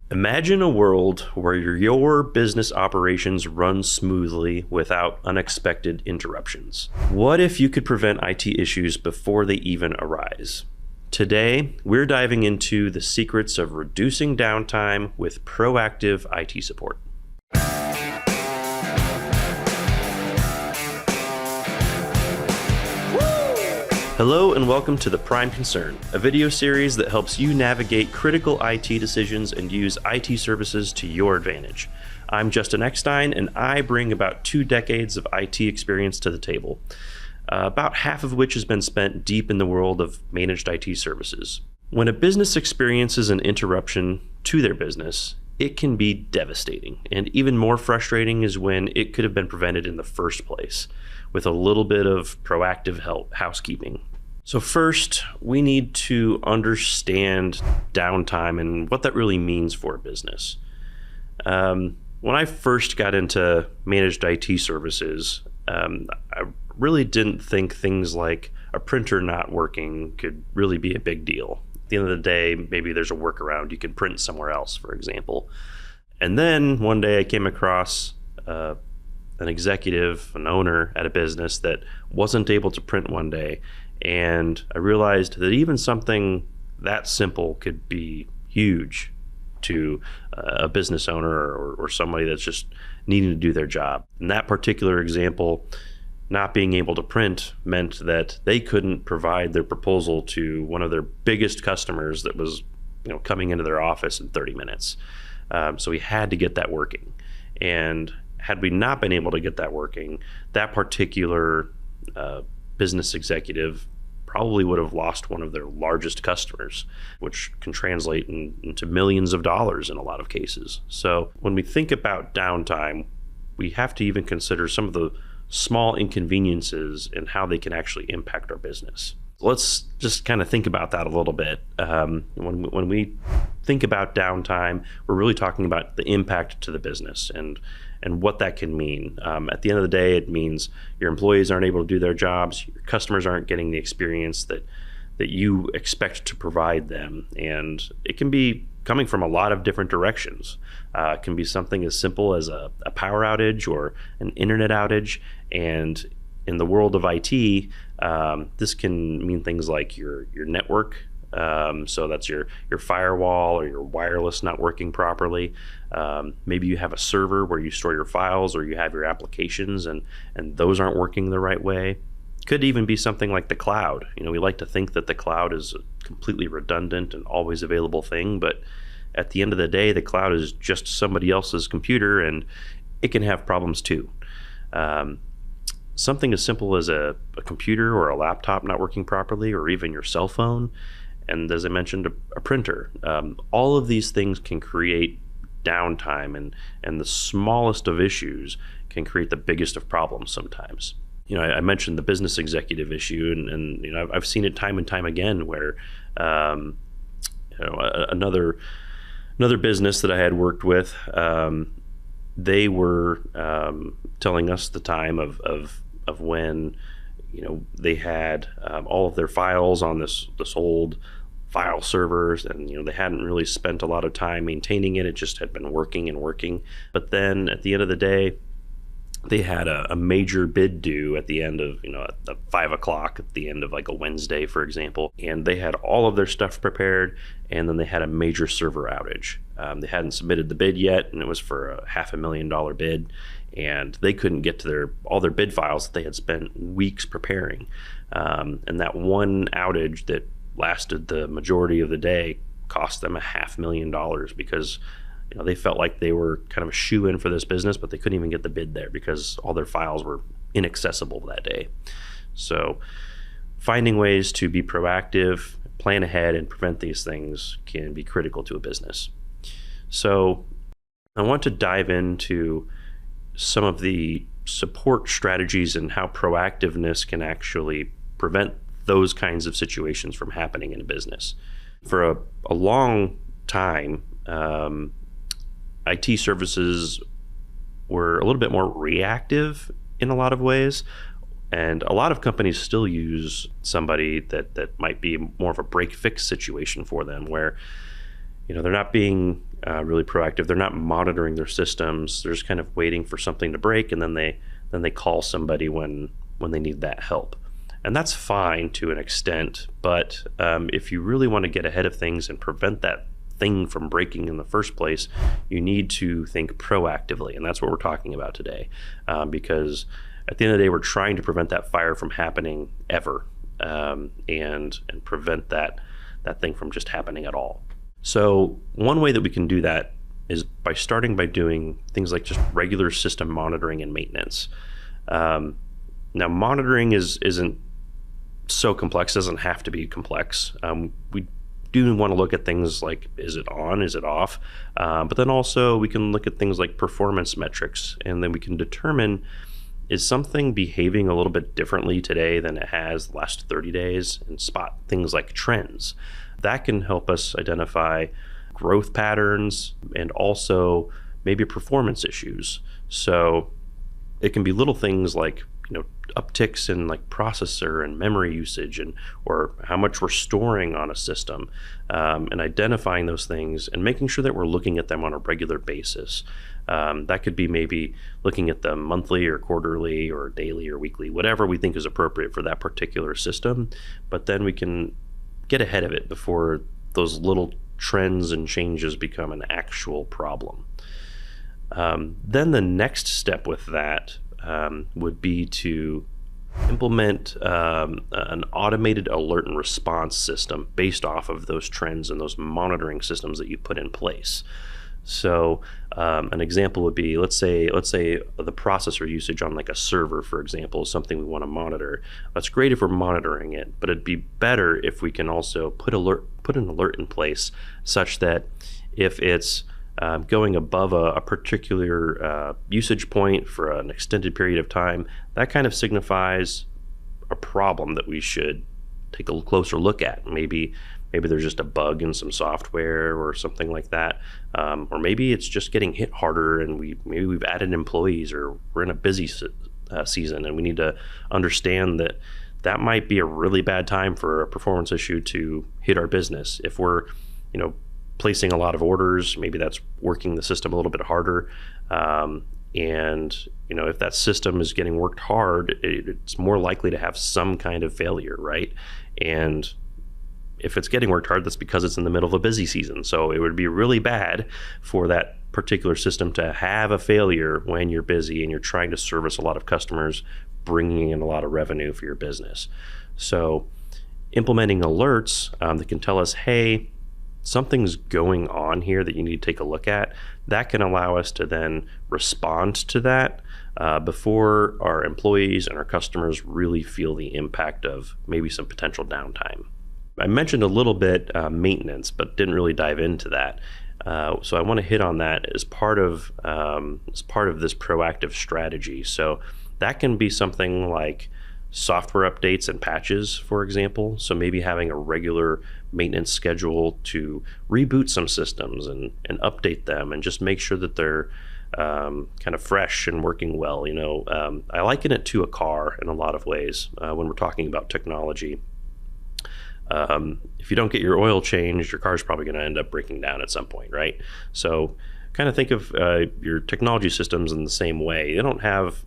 Imagine a world where your business operations run smoothly without unexpected interruptions. What if you could prevent IT issues before they even arise? Today, we're diving into the secrets of reducing downtime with proactive IT support. Hello and welcome to The Prime Concern, a video series that helps you navigate critical IT decisions and use IT services to your advantage. I'm Justin Eckstein, and I bring about 2 decades of IT experience to the table, about half of which has been spent deep in the world of managed IT services. When a business experiences an interruption to their business, it can be devastating, and even more frustrating is when it could have been prevented in the first place, with a little bit of proactive housekeeping. So first, we need to understand downtime and what that really means for a business. When I first got into managed IT services, I really didn't think things like a printer not working could really be a big deal. At the end of the day, maybe there's a workaround. You can print somewhere else, for example. And then one day I came across an executive, an owner at a business that wasn't able to print one day. And I realized that even something that simple could be huge to a business owner or somebody that's just needing to do their job. In that particular example, not being able to print meant that they couldn't provide their proposal to one of their biggest customers that was, coming into their office in 30 minutes. So we had to get that working. And had we not been able to get that working, that particular business executive probably would have lost one of their largest customers, which can translate into millions of dollars in a lot of cases. So when we think about downtime, we have to even consider some of the small inconveniences and how they can actually impact our business. Let's just kind of think about that a little bit. When we think about downtime, we're really talking about the impact to the business and what that can mean. At the end of the day, it means your employees aren't able to do their jobs, your customers aren't getting the experience that you expect to provide them. And it can be coming from a lot of different directions. It can be something as simple as a power outage or an internet outage. And in the world of IT, this can mean things like your network. So that's your firewall or your wireless not working properly. Maybe you have a server where you store your files, or you have your applications and those aren't working the right way. Could even be something like the cloud. We like to think that the cloud is a completely redundant and always available thing, but at the end of the day, the cloud is just somebody else's computer and it can have problems too. Something as simple as a computer or a laptop not working properly, or even your cell phone, and as I mentioned, a printer. All of these things can create downtime, and the smallest of issues can create the biggest of problems sometimes. I mentioned the business executive issue, and I've seen it time and time again where another business that I had worked with, they were telling us the time of when they had all of their files on this old file servers, and they hadn't really spent a lot of time maintaining it. It just had been working. But then at the end of the day, they had a major bid due at the end of at 5 o'clock at the end of like a Wednesday, for example, and they had all of their stuff prepared, and then they had a major server outage. They hadn't submitted the bid yet, and it was for a $500,000 bid, and they couldn't get to all their bid files that they had spent weeks preparing. And that one outage that lasted the majority of the day cost them $500,000 because they felt like they were kind of a shoe-in for this business, but they couldn't even get the bid there because all their files were inaccessible that day. So finding ways to be proactive, plan ahead, and prevent these things can be critical to a business. So I want to dive into some of the support strategies and how proactiveness can actually prevent those kinds of situations from happening in a business. For a long time, IT services were a little bit more reactive in a lot of ways, and a lot of companies still use somebody that might be more of a break fix situation for them, where they're not being really proactive. They're not monitoring their systems. They're just kind of waiting for something to break, and then they call somebody when they need that help. And that's fine to an extent, but if you really want to get ahead of things and prevent that thing from breaking in the first place, you need to think proactively, and that's what we're talking about today. Because at the end of the day, we're trying to prevent that fire from happening ever, and prevent that thing from just happening at all. So one way that we can do that is by starting by doing things like just regular system monitoring and maintenance. Now, monitoring isn't so complex, doesn't have to be complex. We do want to look at things like, is it on, is it off? But then also we can look at things like performance metrics, and then we can determine, is something behaving a little bit differently today than it has the last 30 days, and spot things like trends. That can help us identify growth patterns and also maybe performance issues. So it can be little things like, upticks in like processor and memory usage, or how much we're storing on a system, and identifying those things and making sure that we're looking at them on a regular basis. That could be maybe looking at them monthly or quarterly or daily or weekly, whatever we think is appropriate for that particular system. But then we can get ahead of it before those little trends and changes become an actual problem. Then the next step with that would be to implement an automated alert and response system based off of those trends and those monitoring systems that you put in place. So an example would be, let's say the processor usage on like a server, for example, is something we want to monitor. That's great if we're monitoring it, but it'd be better if we can also put an alert in place such that if it's going above a particular usage point for an extended period of time, that kind of signifies a problem that we should take a closer look at. Maybe there's just a bug in some software or something like that, or maybe it's just getting hit harder, and maybe we've added employees, or we're in a busy season, and we need to understand that might be a really bad time for a performance issue to hit our business. If we're placing a lot of orders, maybe that's working the system a little bit harder. And if that system is getting worked hard, it's more likely to have some kind of failure, right? And if it's getting worked hard, that's because it's in the middle of a busy season. So it would be really bad for that particular system to have a failure when you're busy and you're trying to service a lot of customers, bringing in a lot of revenue for your business. So implementing alerts that can tell us, hey, something's going on here that you need to take a look at, that can allow us to then respond to that before our employees and our customers really feel the impact of maybe some potential downtime. I mentioned a little bit maintenance, but didn't really dive into that. So I want to hit on that as part of this proactive strategy. So that can be something like software updates and patches, for example. So maybe having a regular maintenance schedule to reboot some systems and update them and just make sure that they're kind of fresh and working well. I liken it to a car in a lot of ways when we're talking about technology. If you don't get your oil changed, your car's probably going to end up breaking down at some point, right? So kind of think of your technology systems in the same way. They don't have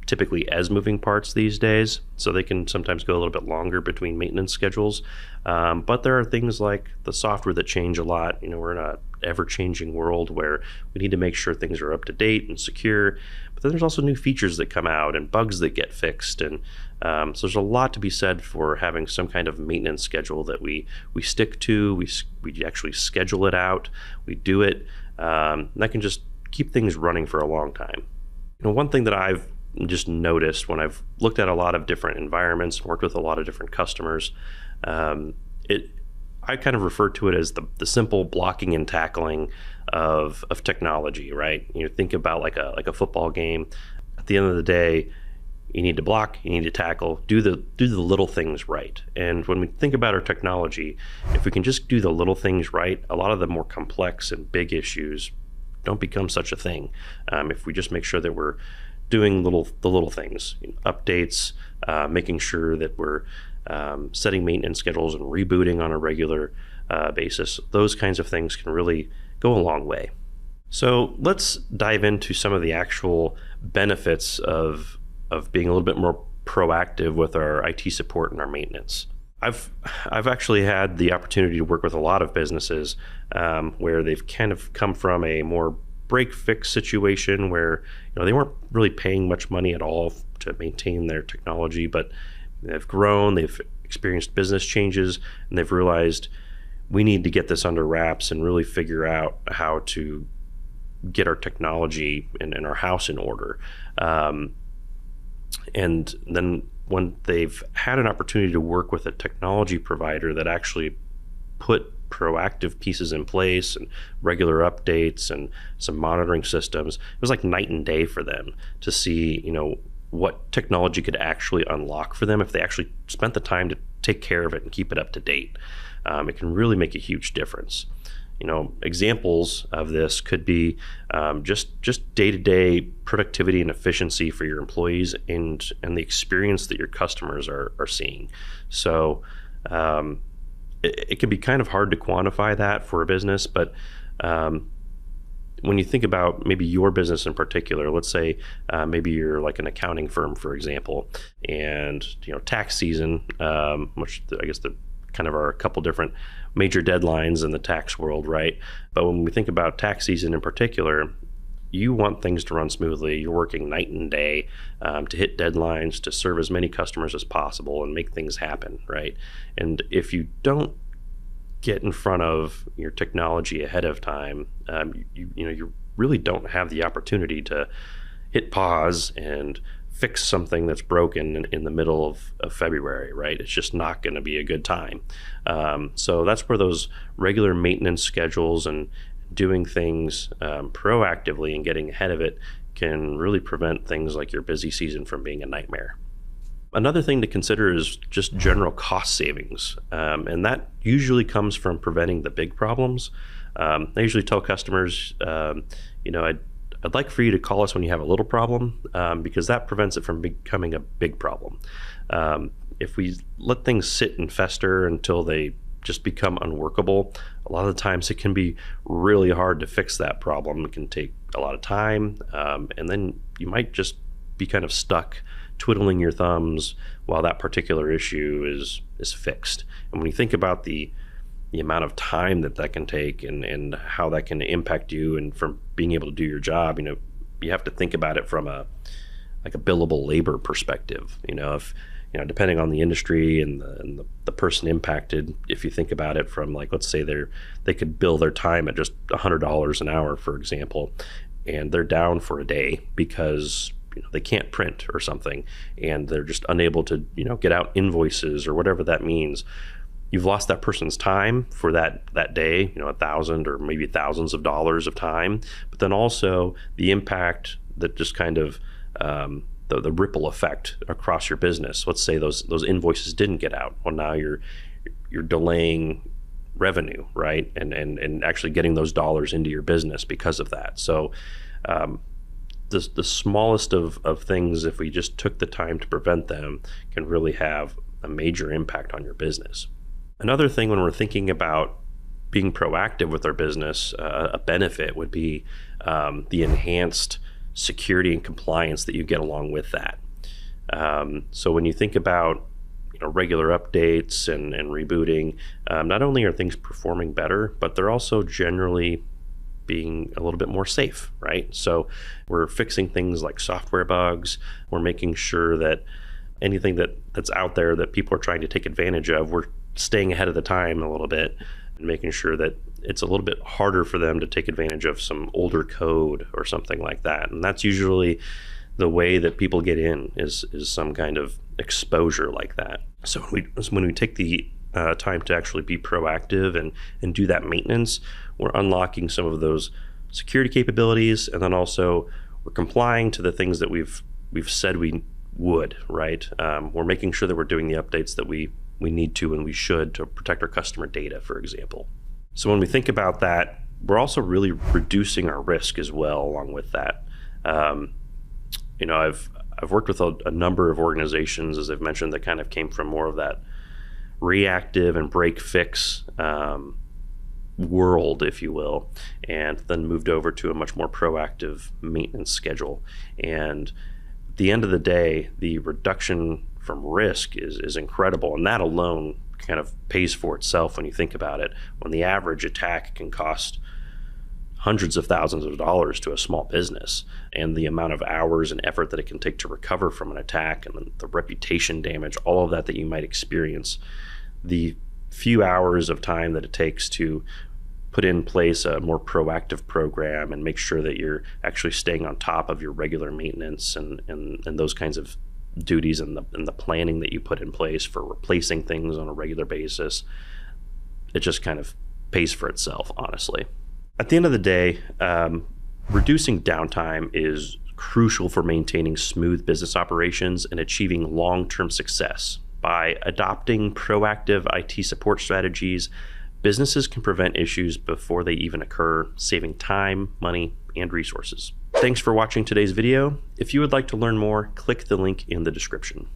typically as moving parts these days, so they can sometimes go a little bit longer between maintenance schedules. But there are things like the software that change a lot. We're in a ever-changing world where we need to make sure things are up to date and secure. But then there's also new features that come out and bugs that get fixed. And so there's a lot to be said for having some kind of maintenance schedule that we stick to. We actually schedule it out. We do it. And that can just keep things running for a long time. One thing that I've just noticed when I've looked at a lot of different environments, worked with a lot of different customers, I kind of refer to it as the simple blocking and tackling of technology, right? Think about like a football game. At the end of the day, you need to block, you need to tackle, do the little things right. And when we think about our technology, if we can just do the little things right, a lot of the more complex and big issues don't become such a thing. If we just make sure that we're doing the little things, updates, making sure that we're setting maintenance schedules and rebooting on a regular basis. Those kinds of things can really go a long way. So let's dive into some of the actual benefits of being a little bit more proactive with our IT support and our maintenance. I've actually had the opportunity to work with a lot of businesses where they've kind of come from a more break fix situation where they weren't really paying much money at all to maintain their technology, but they've grown, they've experienced business changes, and they've realized we need to get this under wraps and really figure out how to get our technology and our house in order. And then when they've had an opportunity to work with a technology provider that actually put proactive pieces in place and regular updates and some monitoring systems, it was like night and day for them to see, what technology could actually unlock for them if they actually spent the time to take care of it and keep it up to date. It can really make a huge difference. Examples of this could be just day-to-day productivity and efficiency for your employees and the experience that your customers are seeing. So it can be kind of hard to quantify that for a business, but when you think about maybe your business in particular, let's say maybe you're like an accounting firm, for example, and tax season, which I guess there kind of are a couple different major deadlines in the tax world, right? But when we think about tax season in particular, you want things to run smoothly. You're working night and day to hit deadlines, to serve as many customers as possible and make things happen, right? And if you don't get in front of your technology ahead of time, you really don't have the opportunity to hit pause and fix something that's broken in the middle of February, right? It's just not going to be a good time. So that's where those regular maintenance schedules and doing things proactively and getting ahead of it can really prevent things like your busy season from being a nightmare. Another thing to consider is just general cost savings, and that usually comes from preventing the big problems. I usually tell customers, I'd like for you to call us when you have a little problem, because that prevents it from becoming a big problem. If we let things sit and fester until they just become unworkable, a lot of the times it can be really hard to fix that problem. It can take a lot of time, and then you might just be kind of stuck twiddling your thumbs while that particular issue is fixed. And when you think about the amount of time that can take and how that can impact you and from being able to do your job, you have to think about it from a billable labor perspective. If depending on the industry and the person impacted, if you think about it from let's say they could bill their time at just $100 an hour, for example, and they're down for a day because they can't print or something, and they're just unable to get out invoices or whatever that means. You've lost that person's time for that day, $1,000 or maybe thousands of dollars of time, but then also the impact that just kind of the ripple effect across your business. Let's say those invoices didn't get out. Well, now you're delaying revenue, right? And actually getting those dollars into your business because of that. So the smallest of things, if we just took the time to prevent them, can really have a major impact on your business. Another thing when we're thinking about being proactive with our business, a benefit would be the enhanced security and compliance that you get along with that. So when you think about regular updates and rebooting, not only are things performing better, but they're also generally being a little bit more safe, right? So we're fixing things like software bugs. We're making sure that anything that's out there that people are trying to take advantage of, we're staying ahead of the time a little bit and making sure that it's a little bit harder for them to take advantage of some older code or something like that. And that's usually the way that people get in is some kind of exposure like that. So when we take the time to actually be proactive and do that maintenance, we're unlocking some of those security capabilities, and then also we're complying to the things that we've said we would, right? We're making sure that we're doing the updates that we need to and we should to protect our customer data, for example. So when we think about that, we're also really reducing our risk as well along with that. I've worked with a number of organizations, as I've mentioned, that kind of came from more of that reactive and break fix world, if you will, and then moved over to a much more proactive maintenance schedule. And at the end of the day, the reduction from risk is incredible, and that alone kind of pays for itself when you think about it. When the average attack can cost hundreds of thousands of dollars to a small business, and the amount of hours and effort that it can take to recover from an attack, and the reputation damage, all of that you might experience, the few hours of time that it takes to put in place a more proactive program and make sure that you're actually staying on top of your regular maintenance and those kinds of duties, and the planning that you put in place for replacing things on a regular basis, it just kind of pays for itself, honestly. At the end of the day, reducing downtime is crucial for maintaining smooth business operations and achieving long-term success. By adopting proactive IT support strategies, businesses can prevent issues before they even occur, saving time, money, and resources. Thanks for watching today's video. If you would like to learn more, click the link in the description.